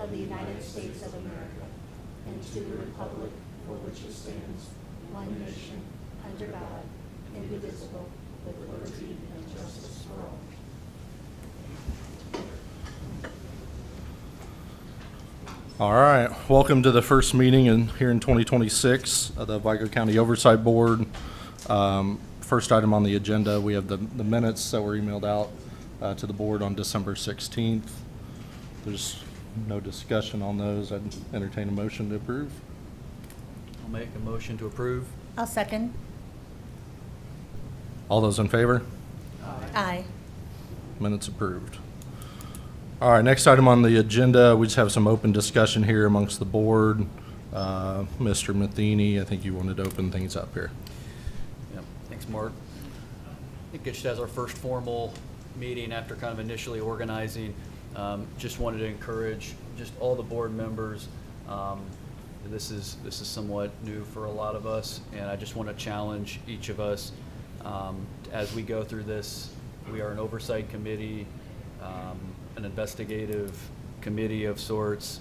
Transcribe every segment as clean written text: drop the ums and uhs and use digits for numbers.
of the United States of America and to the republic for which it stands, one nation, under God, indivisible, with liberty and justice for all. All right, welcome to the first meeting here in 2026 of the Vigo County Oversight Board. First item on the agenda, we have the minutes that were emailed out to the board on December 16th. There's no discussion on those. I'd entertain a motion to approve. I'll make a motion to approve. I'll second. All those in favor? Aye. Minutes approved. All right, next item on the agenda, we just have some open discussion here amongst the board. Mr. Matheny, I think you wanted to open things up here. Yep. Thanks, Mark. I think it's as our first formal meeting after kind of initially organizing. Just wanted to encourage just all the board members. This is somewhat new for a lot of us, and I just want to challenge each of us as we go through this. We are an oversight committee, an investigative committee of sorts.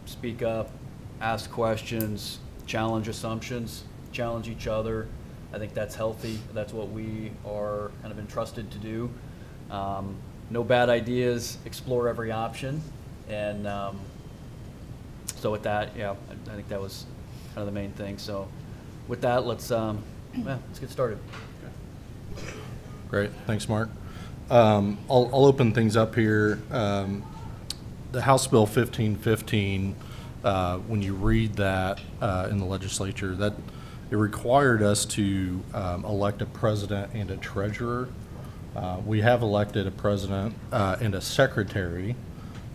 Speak up, ask questions, challenge assumptions, challenge each other. I think that's healthy. That's what we are kind of entrusted to do. No bad ideas, explore every option. And so with that, yeah, I think that was kind of the main thing. So with that, let's get started. Great, thanks, Mark. I'll open things up here. The House Bill 1515, when you read that in the legislature, that it required us to elect a president and a treasurer. We have elected a president and a secretary,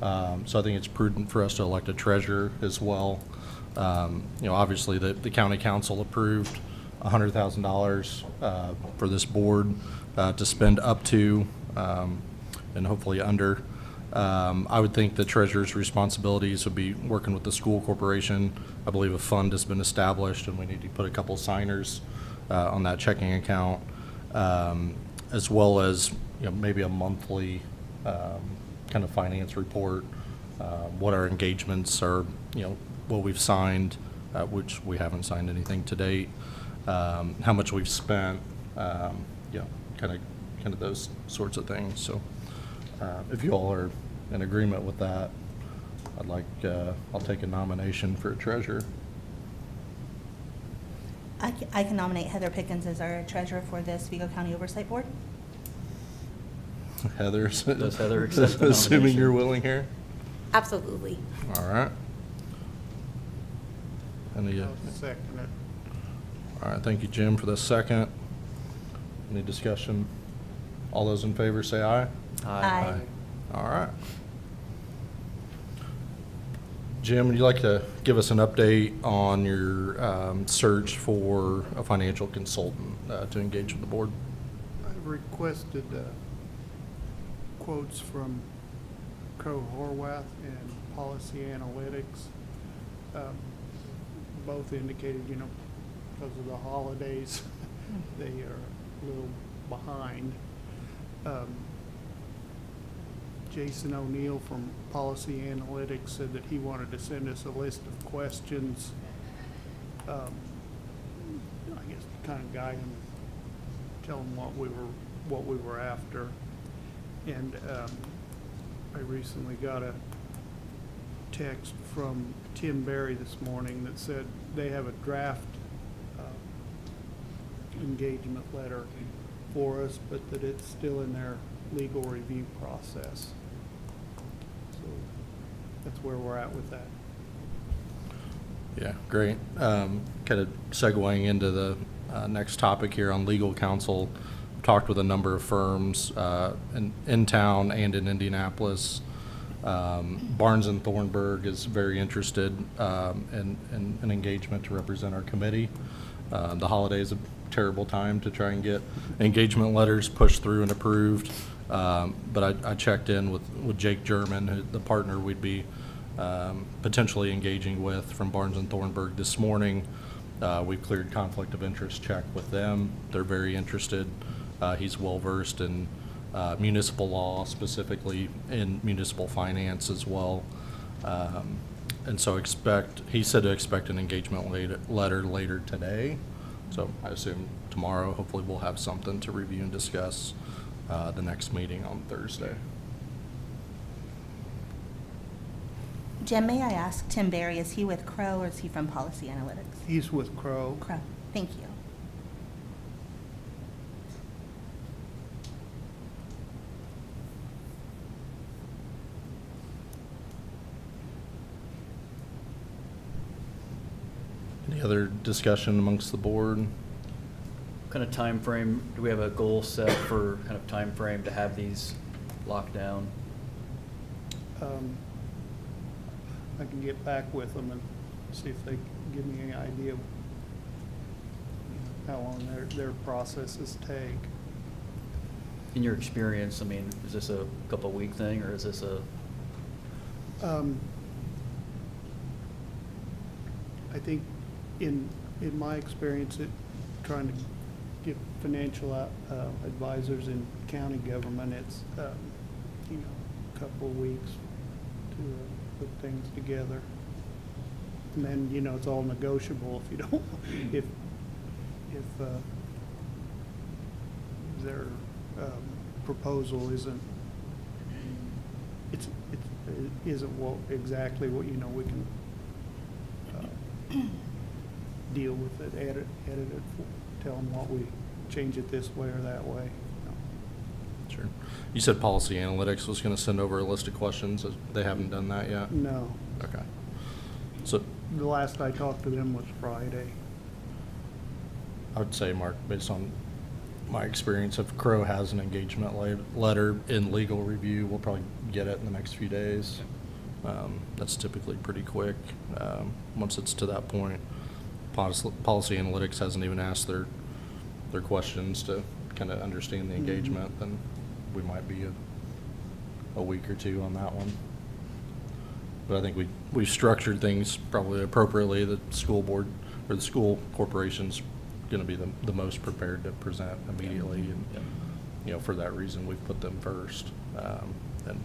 so I think it's prudent for us to elect a treasurer as well. Obviously the county council approved $100,000 for this board to spend up to and hopefully under. I would think the treasurer's responsibilities would be working with the school corporation. I believe a fund has been established and we need to put a couple signers on that checking account, as well as maybe a monthly kind of finance report, what our engagements are, what we've signed, which we haven't signed anything to date, how much we've spent, kind of those sorts of things. So if you all are in agreement with that, I'll take a nomination for a treasurer. I can nominate Heather Pickens as our treasurer for this Vigo County Oversight Board. Heather, Does Heather accept the assuming nomination? you're willing here? Absolutely. All right. Any, I'll second it. all right, thank you, Jim, for the second. Any discussion? All those in favor say aye. Aye. All right. Jim, would you like to give us an update on your search for a financial consultant to engage with the board? I've requested quotes from Crow Horwath and Policy Analytics. Both indicated, because of the holidays, they are a little behind. Jason O'Neill from Policy Analytics said that he wanted to send us a list of questions. I guess to kind of guide him, tell him what we were after. And I recently got a text from Tim Berry this morning that said they have a draft engagement letter for us, but that it's still in their legal review process. So that's where we're at with that. Yeah, great. Kind of segueing into the next topic here on legal counsel. Talked with a number of firms in town and in Indianapolis. Barnes and Thornburg is very interested in an engagement to represent our committee. The holiday is a terrible time to try and get engagement letters pushed through and approved. But I checked in with Jake German, the partner we'd be potentially engaging with from Barnes and Thornburg this morning. We've cleared conflict of interest check with them. They're very interested. He's well-versed in municipal law, specifically in municipal finance as well. And so he said to expect an engagement letter later today. So I assume tomorrow, hopefully we'll have something to review and discuss the next meeting on Thursday. Jim, may I ask, Tim Berry, is he with Crow or is he from Policy Analytics? He's with Crow. Crow, thank you. Any other discussion amongst the board? What kind of time frame, do we have a goal set for kind of time frame to have these locked down? I can get back with them and see if they can give me any idea of how long their processes take. In your experience, I mean, is this a couple week thing, or is this a, I think in my experience, trying to get financial advisors in county government, it's, a couple of weeks to put things together. And then, it's all negotiable if you don't, if their proposal isn't exactly what, we can deal with it, edit it, tell them what we change it this way or that way. Sure. You said Policy Analytics was going to send over a list of questions. They haven't done that yet? No. Okay. So The last I talked to them was Friday. I would say, Mark, based on my experience, if Crow has an engagement letter in legal review, we'll probably get it in the next few days. That's typically pretty quick. Once it's to that point, Policy Analytics hasn't even asked their questions to kind of understand the engagement, then we might be a week or two on that one. But I think we structured things probably appropriately. The school board or the school corporation's going to be the most prepared to present immediately, and for that reason we've put them first, and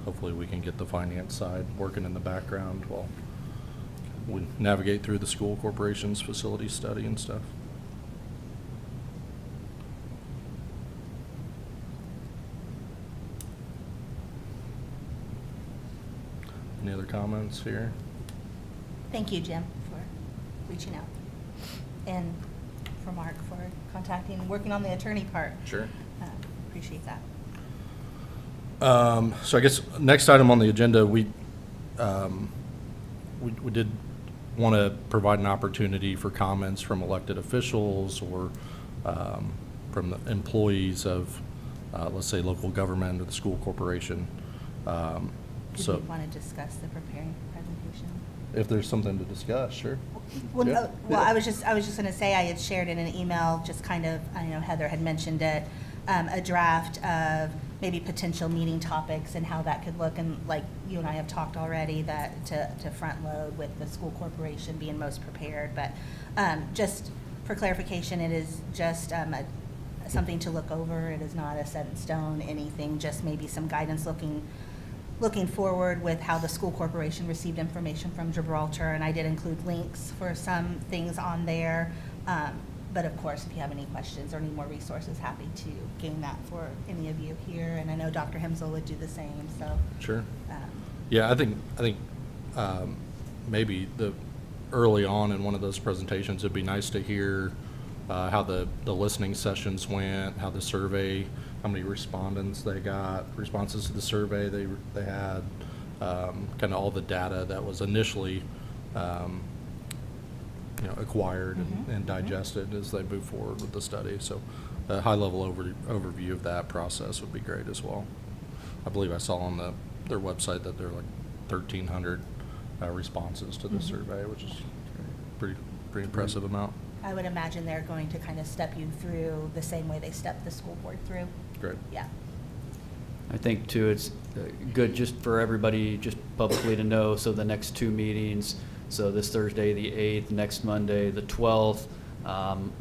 hopefully we can get the finance side working in the background while we navigate through the school corporation's facility study and stuff. Any other comments here? Thank you, Jim, for reaching out. And for Mark for working on the attorney part. Sure. Appreciate that. So I guess next item on the agenda, we did want to provide an opportunity for comments from elected officials or from the employees of, let's say, local government or the school corporation. Did So we want to discuss the preparing presentation? if there's something to discuss, sure. Well, Yeah. no, well, I was just going to say, I had shared in an email, just kind of, I know Heather had mentioned it, a draft of maybe potential meeting topics and how that could look, and like you and I have talked already, that to front load with the school corporation being most prepared, but just for clarification, it is just something to look over. It is not a set in stone anything, just maybe some guidance looking forward with how the school corporation received information from Gibraltar, and I did include links for some things on there. But of course, if you have any questions or need more resources, happy to gain that for any of you here. And I know Dr. Hemsel would do the same, so. Sure. Yeah, I think maybe early on in one of those presentations, it'd be nice to hear how the listening sessions went, how the survey, how many respondents they got, responses to the survey they had, kind of all the data that was initially acquired and digested as they move forward with the study. So a high-level overview of that process would be great as well. I believe I saw on their website that there are like 1,300 responses to the survey, which is pretty impressive amount. I would imagine they're going to kind of step you through the same way they stepped the school board through. Great. Yeah. I think too, it's good just for everybody just publicly to know, so the next two meetings, so this Thursday, the 8th, next Monday, the 12th,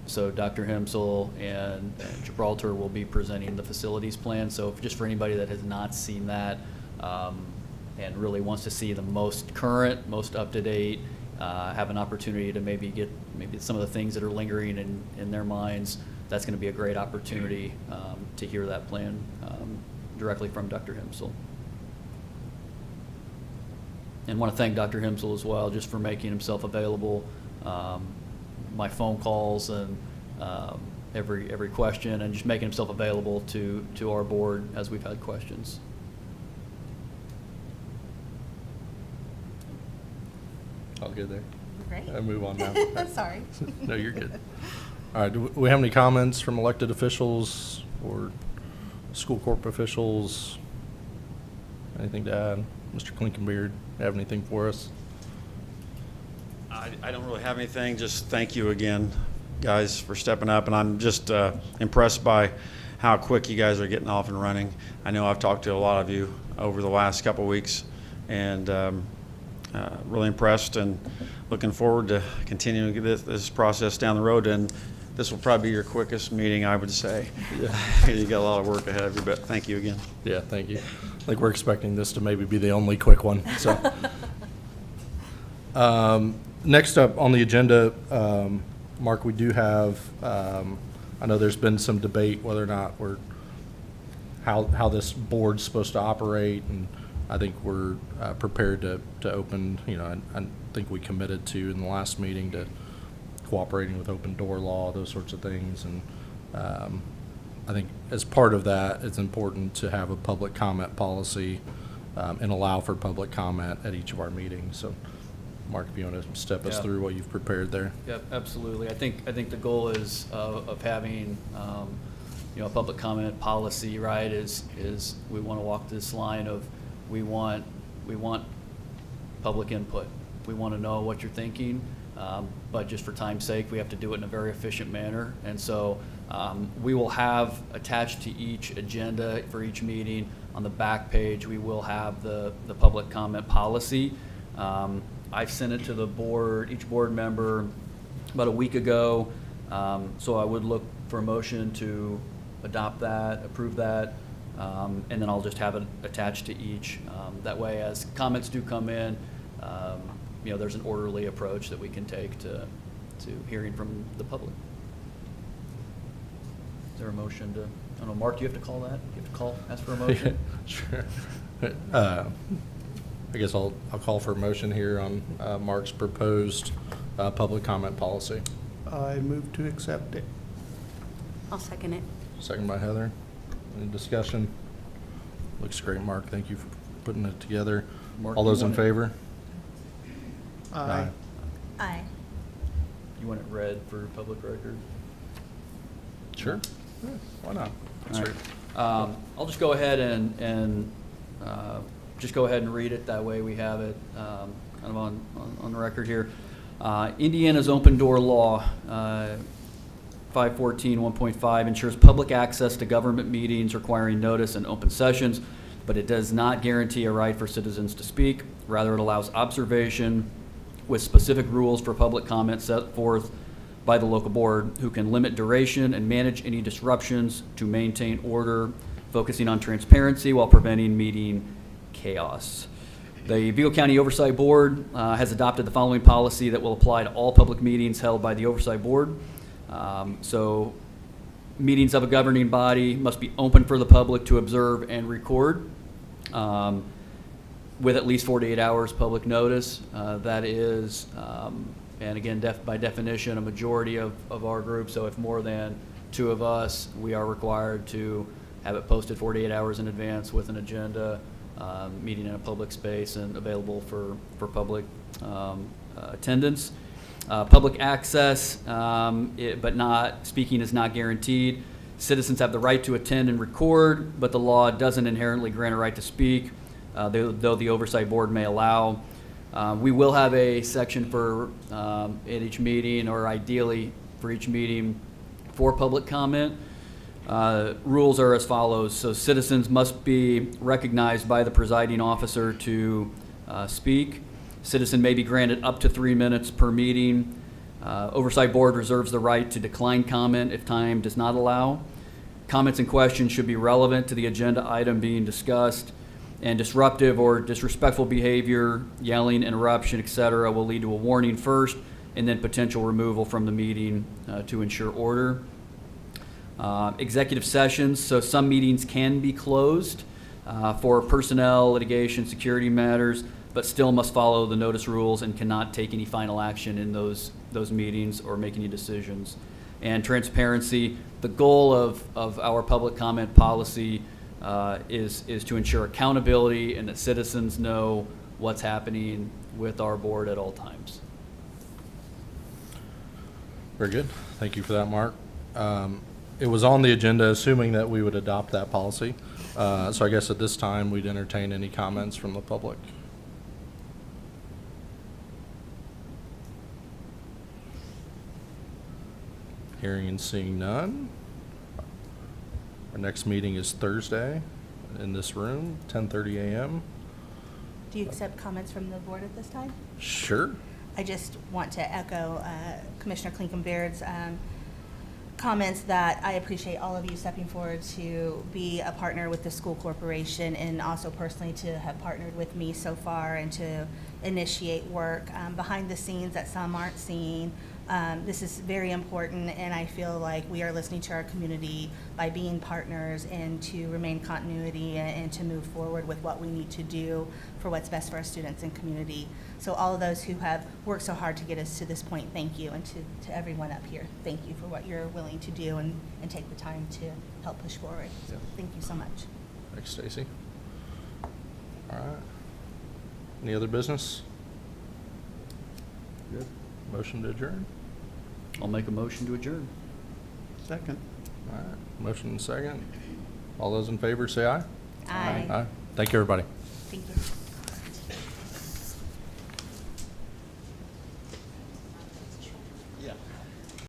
so Dr. Hemsel and Gibraltar will be presenting the facilities plan, so just for anybody that has not seen that, and really wants to see the most current, most up-to-date, have an opportunity to maybe get some of the things that are lingering in their minds. That's going to be a great opportunity to hear that plan directly from Dr. Himsel. And want to thank Dr. Himsel as well, just for making himself available. My phone calls and every question, and just making himself available to our board as we've had questions. All good there. Great. I move on now. Sorry. No, you're good. All right, do we have any comments from elected officials or school corp officials? Anything to add? Mr. Klinkenbeard, have anything for us? I don't really have anything. Just thank you again, guys, for stepping up. And I'm just impressed by how quick you guys are getting off and running. I know I've talked to a lot of you over the last couple of weeks, and really impressed and looking forward to continuing this process down the road. And this will probably be your quickest meeting, I would say. You got a lot of work ahead of you, but thank you again. Yeah, thank you. I think we're expecting this to maybe be the only quick one, so. Next up on the agenda, Mark, we do have, I know there's been some debate whether or not how this board's supposed to operate, and I think we're prepared to open, I think we committed to in the last meeting to cooperating with open door law, those sorts of things. And I think as part of that, it's important to have a public comment policy and allow for public comment at each of our meetings. So, Mark, if you want to step us through what you've prepared there. Yep, absolutely. I think the goal is of having a public comment policy, right? Is we want to walk this line of we want public input. We want to know what you're thinking, but just for time's sake, we have to do it in a very efficient manner. And so we will have attached to each agenda for each meeting on the back page, we will have the public comment policy. I've sent it to the board, each board member, about a week ago. So I would look for a motion to adopt that, approve that, and then I'll just have it attached to each. That way, as comments do come in, there's an orderly approach that we can take to hearing from the public. Is there a motion to, I don't know, Mark, do you have to call that? Do you have to ask for a motion? Sure. I guess I'll call for a motion here on Mark's proposed public comment policy. I move to accept it. I'll second it. Second by Heather. Any discussion? Looks great, Mark. Thank you for putting it together. Mark, All you those in want it- favor? Aye. Aye. You want it read for public record? Sure. Yeah, why not? All right. I'll just go ahead and just go ahead and read it. That way we have it kind of on the record here. Indiana's open door law, 514.1.5, ensures public access to government meetings requiring notice and open sessions, but it does not guarantee a right for citizens to speak. Rather, it allows observation with specific rules for public comment set forth by the local board, who can limit duration and manage any disruptions to maintain order, focusing on transparency while preventing meeting chaos. The Vigo County Oversight Board has adopted the following policy that will apply to all public meetings held by the Oversight Board. So meetings of a governing body must be open for the public to observe and record with at least 48 hours public notice. That is, and again, by definition, a majority of our group. So if more than 2 of us, we are required to have it posted 48 hours in advance with an agenda, meeting in a public space and available for public attendance. Public access, but not speaking is not guaranteed. Citizens have the right to attend and record, but the law doesn't inherently grant a right to speak, though the Oversight Board may allow. We will have a section for at each meeting, or ideally for each meeting, for public comment. Rules are as follows. So citizens must be recognized by the presiding officer to speak. Citizen may be granted up to 3 minutes per meeting. Oversight Board reserves the right to decline comment if time does not allow. Comments and questions should be relevant to the agenda item being discussed. And disruptive or disrespectful behavior, yelling, interruption, et cetera, will lead to a warning first and then potential removal from the meeting to ensure order. Executive sessions, so some meetings can be closed for personnel, litigation, security matters, but still must follow the notice rules and cannot take any final action in those meetings or make any decisions. And transparency, the goal of our public comment policy is to ensure accountability and that citizens know what's happening with our board at all times. Very good. Thank you for that, Mark. It was on the agenda, assuming that we would adopt that policy. So I guess at this time, we'd entertain any comments from the public. Hearing and seeing none. Our next meeting is Thursday in this room, 10:30 a.m. Do you accept comments from the board at this time? Sure. I just want to echo Commissioner Klinkenbeard's comments that I appreciate all of you stepping forward to be a partner with the school corporation, and also personally to have partnered with me so far and to initiate work behind the scenes that some aren't seeing. This is very important, and I feel like we are listening to our community by being partners and to remain continuity and to move forward with what we need to do for what's best for our students and community. So all of those who have worked so hard to get us to this point, thank you. And to everyone up here, thank you for what you're willing to do and take the time to help push forward. So thank you so much. Thanks, Stacy. All right. Any other business? Good. Motion to adjourn? I'll make a motion to adjourn. Second. All right. Motion and second. All those in favor say aye. Aye. Aye. Thank you, everybody. Thank you.